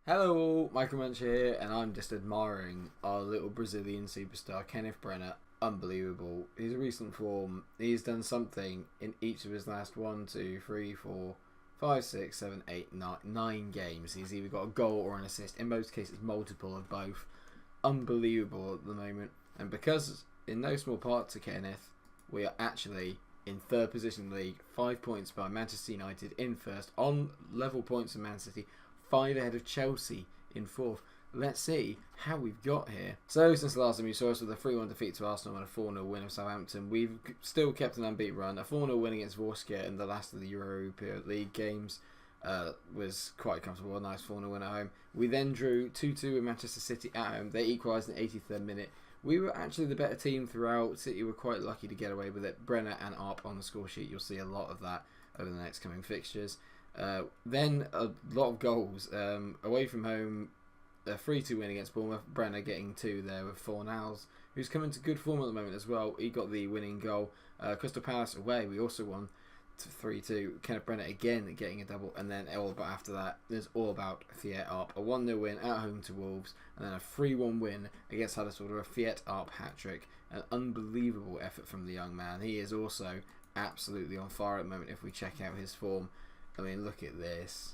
Hello, Munch here, and I'm just admiring our little Brazilian superstar, Kenneth Brenner. Unbelievable. His recent form, he's done something in each of his last 9 games. He's either got a goal or an assist, in most cases multiple of both. Unbelievable at the moment. And because, in no small part to Kenneth, we are actually in third position in the league, 5 points by Manchester United in first, on level points with Man City, 5 ahead of Chelsea in fourth. Let's see how we've got here. So since the last time you saw us with a 3-1 defeat to Arsenal and a 4-0 win of Southampton, we've still kept an unbeaten run. A 4-0 win against Vorskla in the last of the Europa League games was quite comfortable. A nice 4-0 win at home. We then drew 2-2 with Manchester City at home. They equalised in the 83rd minute. We were actually the better team throughout. City were quite lucky to get away with it. Brenner and Arp on the score sheet. You'll see a lot of that over the next coming fixtures. Then a lot of goals. Away from home, a 3-2 win against Bournemouth. Brenner getting 2 there with Fornals, who's coming to good form at the moment as well. He got the winning goal. Crystal Palace away, we also won 3-2. Kenneth Brenner again getting a double, and then all about after that, there's all about Fiat Arp. A 1-0 win at home to Wolves, and then a 3-1 win against Huddersfield with a Fiat Arp hat-trick. An unbelievable effort from the young man. He is also absolutely on fire at the moment if we check out his form. I mean, look at this.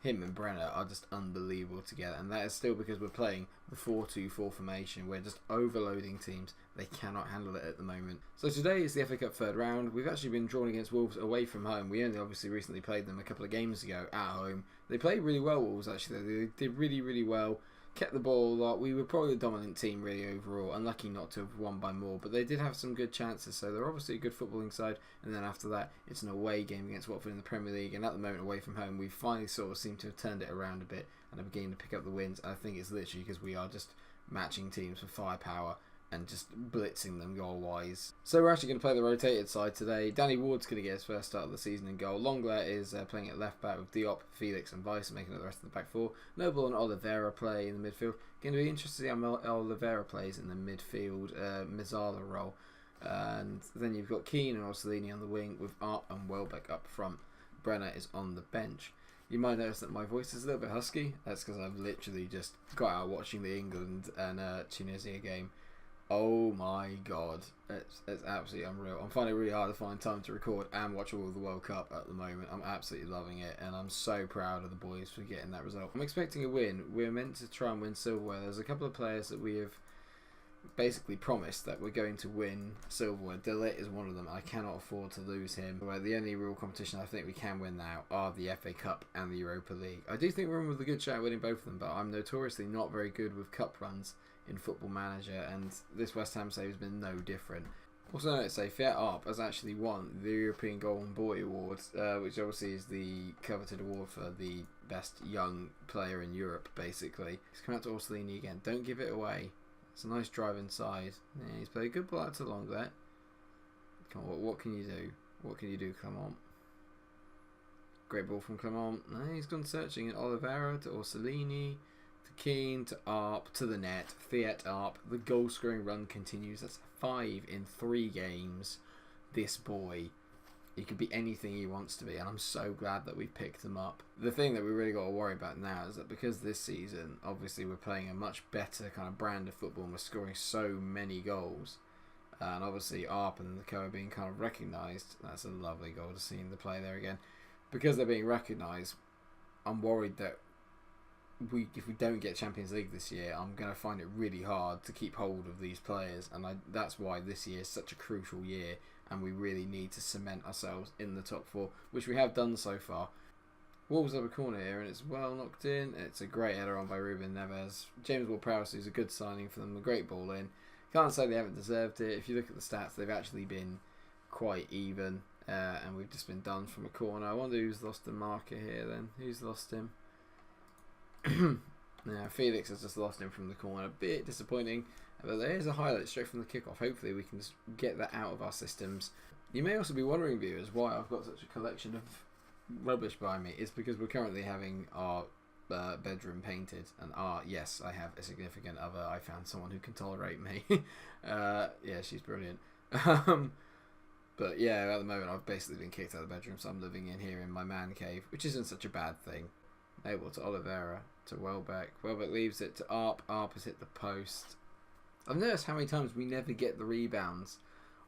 Him and Brenner are just unbelievable together, and that is still because we're playing the 4-2-4 formation. We're just overloading teams. They cannot handle it at the moment. So today is the FA Cup third round. We've actually been drawn against Wolves away from home. We only obviously recently played them a couple of games ago at home. They played really well, Wolves, actually. They did really, really well. Kept the ball a lot. We were probably the dominant team really overall. Unlucky not to have won by more, but they did have some good chances, so they're obviously a good footballing side. And then after that, it's an away game against Watford in the Premier League, and at the moment away from home, we finally sort of seem to have turned it around a bit and are beginning to pick up the wins. And I think it's literally because we are just matching teams for firepower and just blitzing them goal-wise. So we're actually going to play the rotated side today. Danny Ward's going to get his first start of the season in goal. Longlet is playing at left-back with Diop, Felix and Weiss making up the rest of the back four. Noble and Oliveira play in the midfield. Going to be interesting to see how Oliveira plays in the midfield Mizala role. And then you've got Keane and Orsolini on the wing with Art and Welbeck up front. Brenner is on the bench. You might notice that my voice is a little bit husky. That's because I've literally just got out watching the England and Tunisia game. Oh my god, it's absolutely unreal. I'm finding it really hard to find time to record and watch all of the World Cup at the moment. I'm absolutely loving it, and I'm so proud of the boys for getting that result. I'm expecting a win. We're meant to try and win silverware. There's a couple of players that we have basically promised that we're going to win silverware. Delit is one of them. I cannot afford to lose him. But the only real competition I think we can win now are the FA Cup and the Europa League. I do think we're in with a good shot at winning both of them, but I'm notoriously not very good with cup runs in Football Manager, and this West Ham save has been no different. Also, let's say Fiat Arp has actually won the European Golden Boy Award, which obviously is the coveted award for the best young player in Europe, basically. He's come out to Orsolini again. Don't give it away. It's a nice drive inside. Yeah, he's played a good ball out to Longlet. Come on, what can you do? What can you do, Clement? Great ball from Clement. No, he's gone searching. Oliveira to Orsolini. Keane to Arp to the net. Fiat Arp. The goal scoring run continues. That's 5 in 3 games. This boy, he could be anything he wants to be, and I'm so glad that we picked him up. The thing that we really got to worry about now is that because this season, obviously, we're playing a much better kind of brand of football and we're scoring so many goals. And obviously, Arp and the co are being kind of recognised. That's a lovely goal to see in the play there again. Because they're being recognised, I'm worried that if we don't get Champions League this year, I'm going to find it really hard to keep hold of these players, and that's why this year is such a crucial year, and we really need to cement ourselves in the top 4, which we have done so far. Wolves have a corner here, and it's well knocked in. It's a great header on by Ruben Neves. James Ward-Prowse is a good signing for them, a great ball in. Can't say they haven't deserved it. If you look at the stats, they've actually been quite even, and we've just been done from a corner. I wonder who's lost the marker here then. Who's lost him? Now Felix has just lost him from the corner. A bit disappointing, but there is a highlight straight from the kickoff. Hopefully we can just get that out of our systems. You may also be wondering, viewers, why I've got such a collection of rubbish by me. It's because we're currently having our bedroom painted, and yes, I have a significant other. I found someone who can tolerate me. Yeah, she's brilliant. But yeah, at the moment I've basically been kicked out of the bedroom, so I'm living in here in my man cave, which isn't such a bad thing. Able to Oliveira, to Welbeck. Welbeck leaves it to Arp. Arp has hit the post. I've noticed how many times we never get the rebounds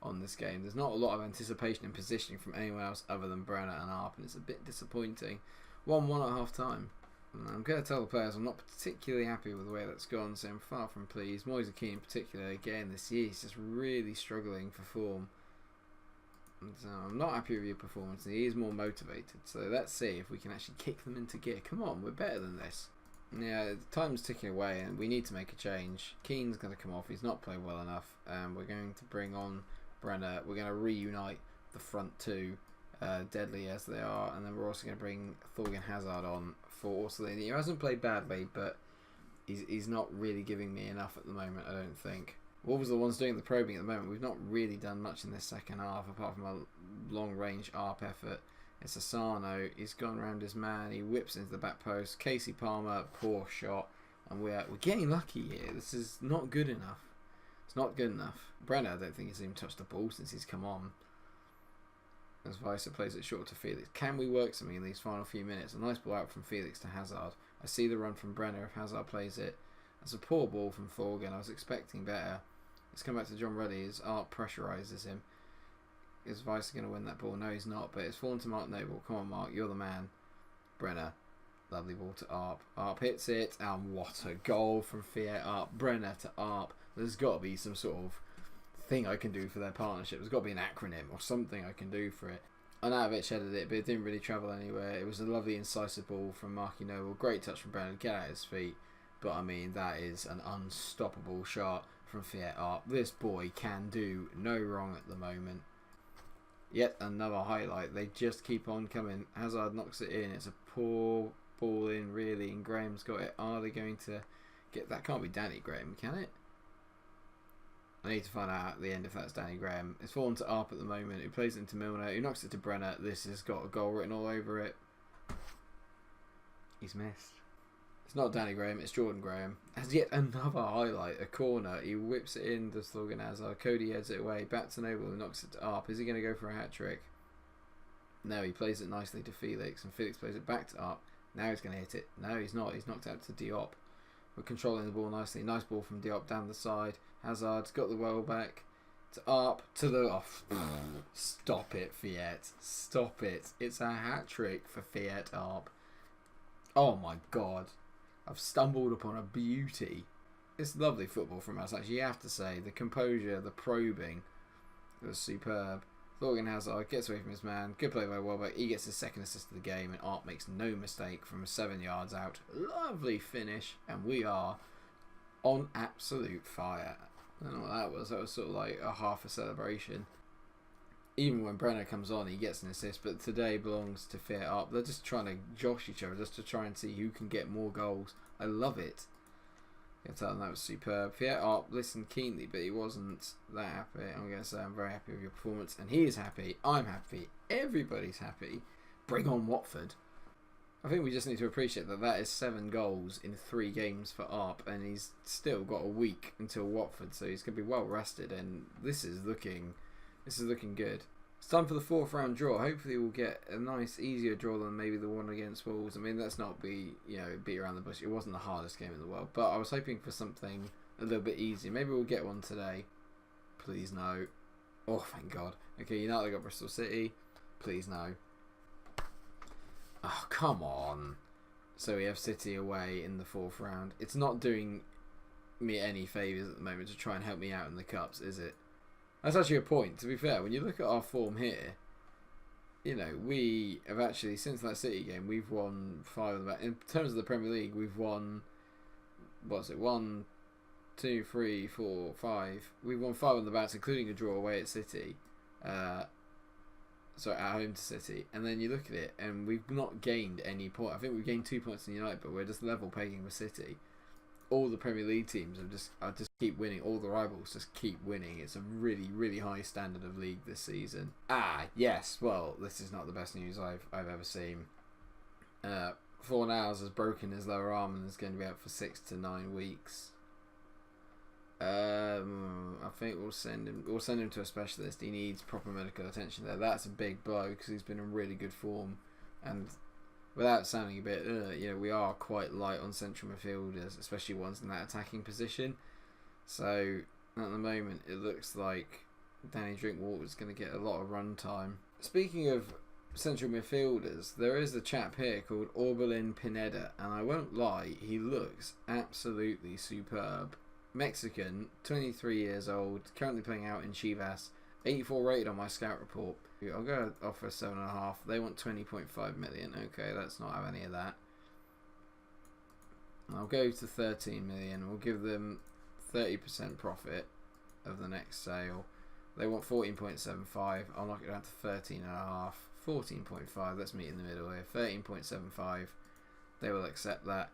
on this game. There's not a lot of anticipation and positioning from anyone else other than Brenner and Arp, and it's a bit disappointing. 1-1 at half time. I'm going to tell the players I'm not particularly happy with the way that's gone, so I'm far from pleased. Moise Keane in particular, again this year, he's just really struggling for form. And, I'm not happy with your performance, and he is more motivated, so let's see if we can actually kick them into gear. Come on, we're better than this. Yeah, time's ticking away and we need to make a change. Keane's going to come off, he's not played well enough. We're going to bring on Brenner, we're going to reunite the front two, deadly as they are, and then we're also going to bring Thorgan Hazard on for Orsolini. He hasn't played badly, but he's not really giving me enough at the moment, I don't think. Wolves are the ones doing the probing at the moment. We've not really done much in this second half, apart from a long-range ARP effort. It's Asano, he's gone around his man, he whips into the back post. Casey Palmer, poor shot, and we're getting lucky here. This is not good enough. It's not good enough. Brenner, I don't think he's even touched the ball since he's come on. As Weiser plays it short to Felix. Can we work something in these final few minutes? A nice ball out from Felix to Hazard. I see the run from Brenner if Hazard plays it. That's a poor ball from Thorgan. I was expecting better. Let's come back to John Ruddy as Art pressurises him. Is Weiser going to win that ball? No, he's not, but it's fallen to Mark Noble. Come on, Mark, you're the man. Brenner. Lovely ball to Arp. Arp hits it, and what a goal from Fiat Arp. Brenner to Arp. There's got to be some sort of thing I can do for their partnership. There's got to be an acronym or something I can do for it. Arnautovic headed it, but it didn't really travel anywhere. It was a lovely incisive ball from Marky Noble. Great touch from Brenner to get out his feet. But I mean, that is an unstoppable shot from Fiat Arp. This boy can do no wrong at the moment. Yet another highlight. They just keep on coming. Hazard knocks it in. It's a poor ball in, really, and Graham's got it. Are they going to get that? Can't be Danny Graham, can it? I need to find out at the end if that's Danny Graham. It's fallen to Arp at the moment, who plays it into Milner, who knocks it to Brenner. This has got a goal written all over it. He's missed. It's not Danny Graham, it's Jordan Graham. Has yet another highlight, a corner. He whips it in to Thorgan Hazard. Cody heads it away. Back to Noble, who knocks it to Arp. Is he going to go for a hat-trick? No, he plays it nicely to Felix, and Felix plays it back to Arp. Now he's going to hit it. No, he's not. He's knocked out to Diop. We're controlling the ball nicely. Nice ball from Diop down the side. Hazard's got the well back to Arp to the off. Stop it, Fiat. Stop it. It's a hat-trick for Fiat Arp. Oh my god. I've stumbled upon a beauty. It's lovely football from us, actually. You have to say, the composure, the probing was superb. Thorgan Hazard gets away from his man. Good play by Welbeck. He gets his second assist of the game, and Art makes no mistake from 7 yards out. Lovely finish, and we are on absolute fire. I don't know what that was. That was sort of like a half a celebration. Even when Brenner comes on, he gets an assist, but today belongs to Fiat Arp. They're just trying to josh each other just to try and see who can get more goals. I love it. You can tell them that was superb. Fiat Arp listened keenly, but he wasn't that happy. I'm going to say I'm very happy with your performance, and he is happy. I'm happy. Everybody's happy. Bring on Watford. I think we just need to appreciate that that is 7 goals in 3 games for Arp, and he's still got a week until Watford, so he's going to be well rested, and this is looking good. It's time for the 4th round draw. Hopefully we'll get a nice, easier draw than maybe the one against Wolves. I mean, let's not be, beat around the bush. It wasn't the hardest game in the world, but I was hoping for something a little bit easier. Maybe we'll get one today. Please no. Oh, thank God. Okay, United got Bristol City. Please no. Oh, come on. So we have City away in the 4th round. It's not doing me any favours at the moment to try and help me out in the Cups, is it? That's actually a point, to be fair. When you look at our form here, we have actually, since that City game, we've won 5 of the back. In terms of the Premier League, we've won, 1, 2, 3, 4, 5. We've won 5 on the backs, including a draw away at City. At home to City. And then you look at it, and we've not gained any point. I think we've gained 2 points in United, but we're just level pegging with City. All the Premier League teams are just keep winning. All the rivals just keep winning. It's a really, really high standard of league this season. Yes. Well, this is not the best news I've ever seen. Fornals has broken his lower arm and is going to be out for 6 to 9 weeks. I think we'll send him to a specialist. He needs proper medical attention there. That's a big blow because he's been in really good form, and without sounding a bit, we are quite light on central midfielders, especially ones in that attacking position. So at the moment, it looks like Danny Drinkwater's going to get a lot of run time. Speaking of central midfielders, there is a chap here called Orbelin Pineda, and I won't lie, he looks absolutely superb. Mexican, 23 years old, currently playing out in Chivas, 84 rated on my scout report. I'll go offer 7.5. They want 20.5 million. Okay, let's not have any of that. I'll go to 13 million. We'll give them 30% profit of the next sale. They want 14.75. I'll knock it down to 13.5. 14.5. Let's meet in the middle here. 13.75. They will accept that.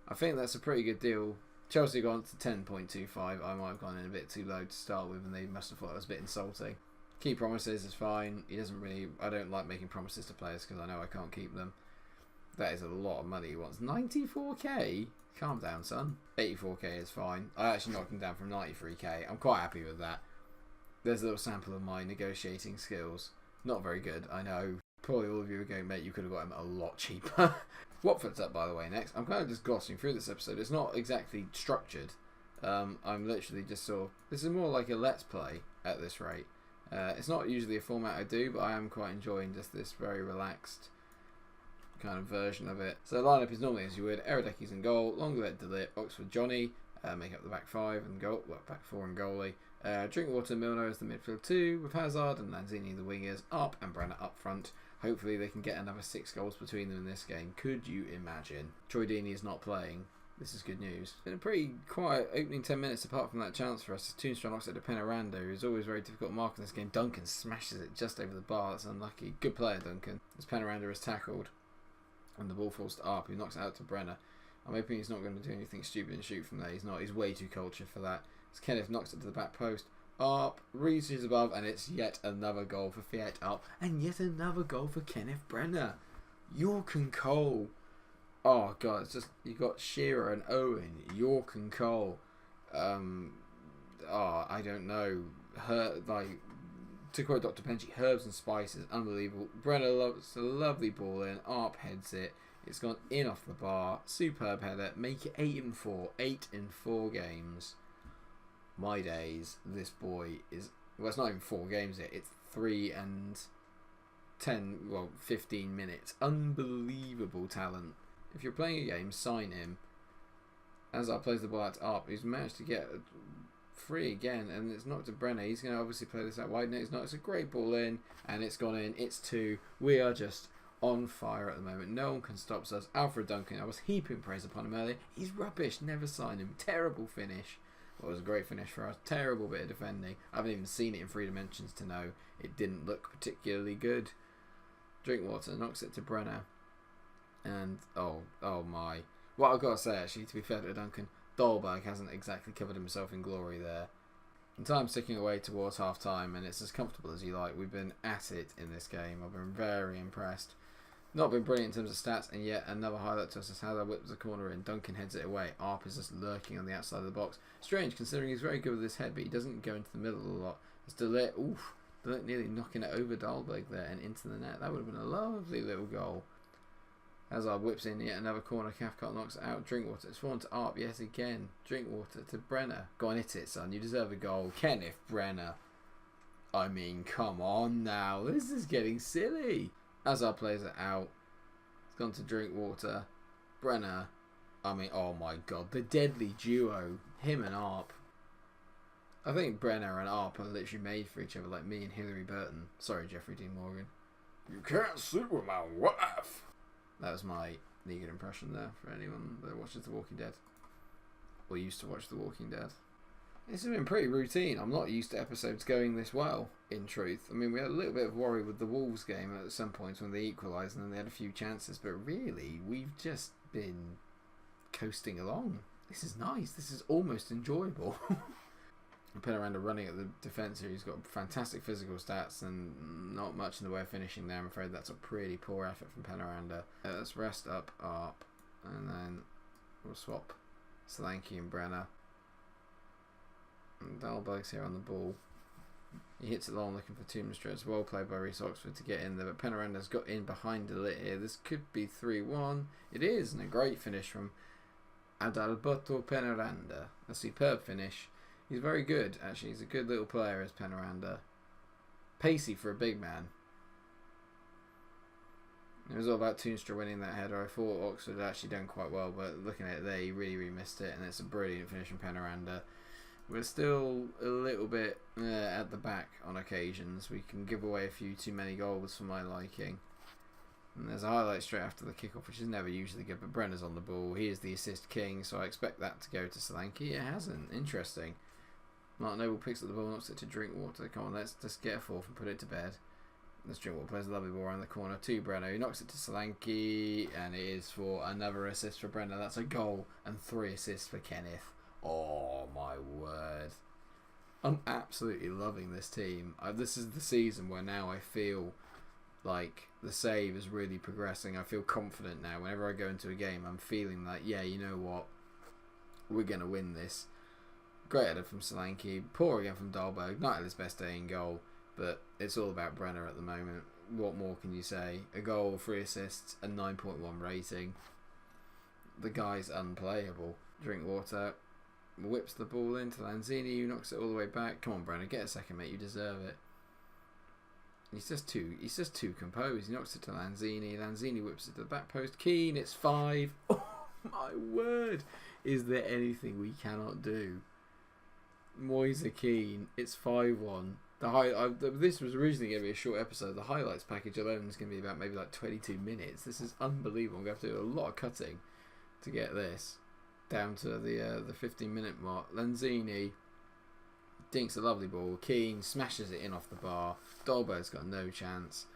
I think that's a pretty good deal. Chelsea gone to 10.25. I might have gone in a bit too low to start with, and they must have thought it was a bit insulting. Keep promises is fine. He doesn't really. I don't like making promises to players because I know I can't keep them. That is a lot of money he wants. 94k? Calm down, son. 84k is fine. I actually knocked him down from 93k. I'm quite happy with that. There's a little sample of my negotiating skills. Not very good, I know. Probably all of you are going, mate, you could have got him a lot cheaper. Watford's up, by the way, next. I'm kind of just glossing through this episode. It's not exactly structured. I'm literally just sort of... This is more like a let's play at this rate. It's not usually a format I do, but I am quite enjoying just this very relaxed kind of version of it. So the lineup is normally as you would: Eradecki's in goal, Longlet, Delit, Oxford, Johnny, make up the back five and goal, well, back four and goalie. Drinkwater, Milner as the midfield two, with Hazard and Lanzini the wingers, Up and Brenner up front. Hopefully they can get another 6 goals between them in this game. Could you imagine? Troy Deeney is not playing. This is good news. Been a pretty quiet opening 10 minutes apart from that chance for us. Toonstrand knocks it to Penarando, who's always very difficult to mark in this game. Duncan smashes it just over the bar. That's unlucky. Good player, Duncan. As Penarando is tackled and the ball falls to Arp, who knocks it out to Brenner. I'm hoping he's not going to do anything stupid and shoot from there. He's not. He's way too cultured for that. As Kenneth knocks it to the back post. Arp reaches above, and it's yet another goal for Fiat Arp, and yet another goal for Kenneth Brenner. York and Cole. Oh god, it's just, you got Shearer and Owen, York and Cole. I don't know. To quote Dr. Penchy, herbs and spices, unbelievable. Brenner loves a lovely ball in. Arp heads it. It's gone in off the bar. Superb header. Make it 8-4. 8 in 4 games. My days, this boy is... Well, it's not even 4 games yet. It's 3 and 15 minutes. Unbelievable talent. If you're playing a game, sign him. Hazard plays the ball out to Arp, who's managed to get free again, and it's knocked to Brenner. He's going to obviously play this out wide. No, it's not. It's a great ball in, and it's gone in. It's 2. We are just on fire at the moment. No one can stop us. Alfred Duncan, I was heaping praise upon him earlier. He's rubbish. Never sign him. Terrible finish. Well, it was a great finish for us. Terrible bit of defending. I haven't even seen it in 3 dimensions to know it didn't look particularly good. Drinkwater knocks it to Brenner. And, oh my. What I've got to say, actually, to be fair to Duncan, Dolberg hasn't exactly covered himself in glory there. And time's ticking away towards half-time, and it's as comfortable as you like. We've been at it in this game. I've been very impressed. Not been brilliant in terms of stats, and yet another highlight to us is how they whips the corner in. Duncan heads it away. Arp is just lurking on the outside of the box. Strange, considering he's very good with his head, but he doesn't go into the middle a lot. It's Delit. Delit nearly knocking it over Dahlberg there and into the net. That would have been a lovely little goal. Hazard whips in yet another corner. Cathcart knocks it out. Drinkwater. It's fallen to Arp yet again. Drinkwater to Brenner. Go on, hit it, son. You deserve a goal. Kenneth Brenner. I mean, come on now. This is getting silly. Hazard plays it out. It's gone to Drinkwater. Brenner. I mean, oh my god. The deadly duo. Him and Arp. I think Brenner and Arp are literally made for each other, like me and Hilary Burton. Sorry, Jeffrey Dean Morgan. You can't sleep with my wife. That was my Negan impression there for anyone that watches The Walking Dead. Or used to watch The Walking Dead. This has been pretty routine. I'm not used to episodes going this well, in truth. I mean, we had a little bit of worry with the Wolves game at some points when they equalised and then they had a few chances, but really, we've just been coasting along. This is nice. This is almost enjoyable. Penaranda running at the defence here. He's got fantastic physical stats and not much in the way of finishing there. I'm afraid that's a pretty poor effort from Penaranda. Let's rest up Arp and then we'll swap Solanke and Brenner. And Dahlberg's here on the ball. He hits it long, looking for Tombstone. Well played by Reece Oxford to get in there, but Penaranda's got in behind a lit here. This could be 3-1. It is, and a great finish from Adalberto Penaranda. A superb finish. He's very good, actually. He's a good little player as Penaranda. Pacey for a big man. It was all about Toonstra winning that header. I thought Oxford had actually done quite well, but looking at it there, he really, really missed it, and it's a brilliant finish from Penaranda. We're still a little bit at the back on occasions. We can give away a few too many goals for my liking. And there's a highlight straight after the kickoff, which is never usually good, but Brenner's on the ball. He is the assist king, so I expect that to go to Solanke. It hasn't. Interesting. Martin Noble picks up the ball, knocks it to Drinkwater. Come on, let's just get a fourth and put it to bed. This Drinkwater plays a lovely ball around the corner to Brenner. He knocks it to Solanke, and it is for another assist for Brenner. That's a goal and 3 assists for Kenneth. Oh my word. I'm absolutely loving this team. This is the season where now I feel like the save is really progressing. I feel confident now. Whenever I go into a game, I'm feeling like, yeah, you know what? We're going to win this. Great header from Solanke. Poor again from Dahlberg. Not at his best day in goal, but it's all about Brenner at the moment. What more can you say? A goal, 3 assists, a 9.1 rating. The guy's unplayable. Drinkwater whips the ball into Lanzini, who knocks it all the way back. Come on, Brenner, get a second, mate. You deserve it. He's just too composed. He knocks it to Lanzini. Lanzini whips it to the back post. Keane, it's 5. Oh my word! Is there anything we cannot do? Moise Keane, it's 5-1. This was originally going to be a short episode. The highlights package alone is going to be about maybe like 22 minutes. This is unbelievable. I'm going to have to do a lot of cutting to get this down to the 15-minute mark. Lanzini dinks a lovely ball. Keane smashes it in off the bar. Dahlberg's got no chance.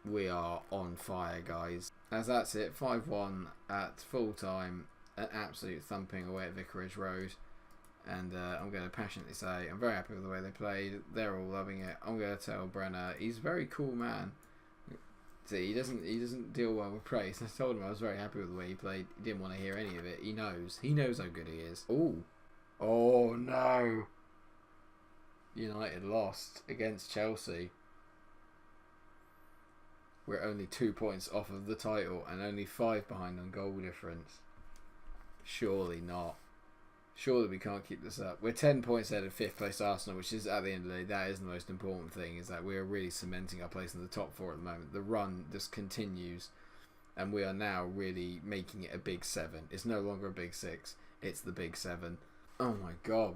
We are on fire, guys. As that's it, 5-1 at full time. An absolute thumping away at Vicarage Road. And I'm going to passionately say I'm very happy with the way they played. They're all loving it. I'm going to tell Brenner he's a very cool man. See, he doesn't deal well with praise. I told him I was very happy with the way he played. He didn't want to hear any of it. He knows how good he is. Oh no! United lost against Chelsea. We're only 2 points off of the title and only 5 behind on goal difference. Surely not. Surely we can't keep this up. We're 10 points ahead of 5th place Arsenal, which is, at the end of the day, that is the most important thing, is that we're really cementing our place in the top 4 at the moment. The run just continues, and we are now really making it a big 7. It's no longer a big 6, it's the big 7. Oh my god.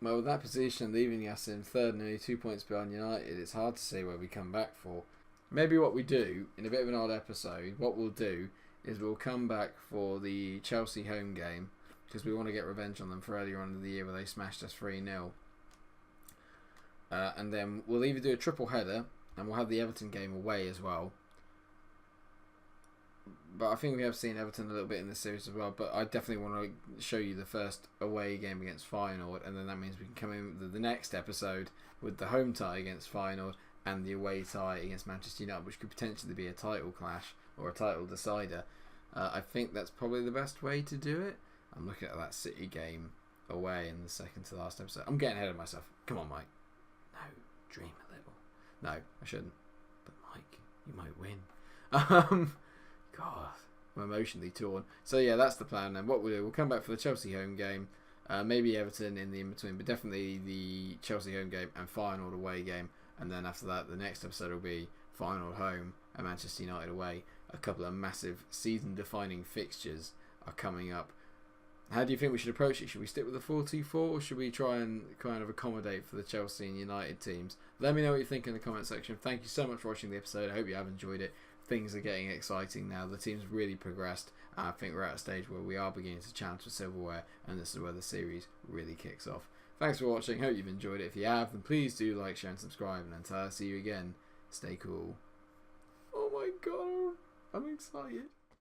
Well, with that position leaving us in 3rd and only 2 points behind United, it's hard to say where we come back for. Maybe what we do, in a bit of an odd episode, what we'll do is we'll come back for the Chelsea home game, because we want to get revenge on them for earlier on in the year where they smashed us 3-0. And then we'll either do a triple header, and we'll have the Everton game away as well. But I think we have seen Everton a little bit in this series as well, but I definitely want to show you the first away game against Feyenoord, and then that means we can come in with the next episode with the home tie against Feyenoord and the away tie against Manchester United, which could potentially be a title clash or a title decider. I think that's probably the best way to do it. I'm looking at that City game away in the second to last episode. I'm getting ahead of myself. Come on, Mike. No, dream a little. No, I shouldn't. But Mike, you might win. God, I'm emotionally torn. So yeah, that's the plan then. What we'll do, we'll come back for the Chelsea home game. Maybe Everton in the in-between, but definitely the Chelsea home game and Feyenoord away game. And then after that, the next episode will be Feyenoord home and Manchester United away. A couple of massive season-defining fixtures are coming up. How do you think we should approach it? Should we stick with the 4-2-4, or should we try and kind of accommodate for the Chelsea and United teams? Let me know what you think in the comment section. Thank you so much for watching the episode. I hope you have enjoyed it. Things are getting exciting now. The team's really progressed. I think we're at a stage where we are beginning to challenge for silverware, and this is where the series really kicks off. Thanks for watching. Hope you've enjoyed it. If you have, then please do like, share and subscribe. And until I see you again, stay cool. Oh my god, I'm excited.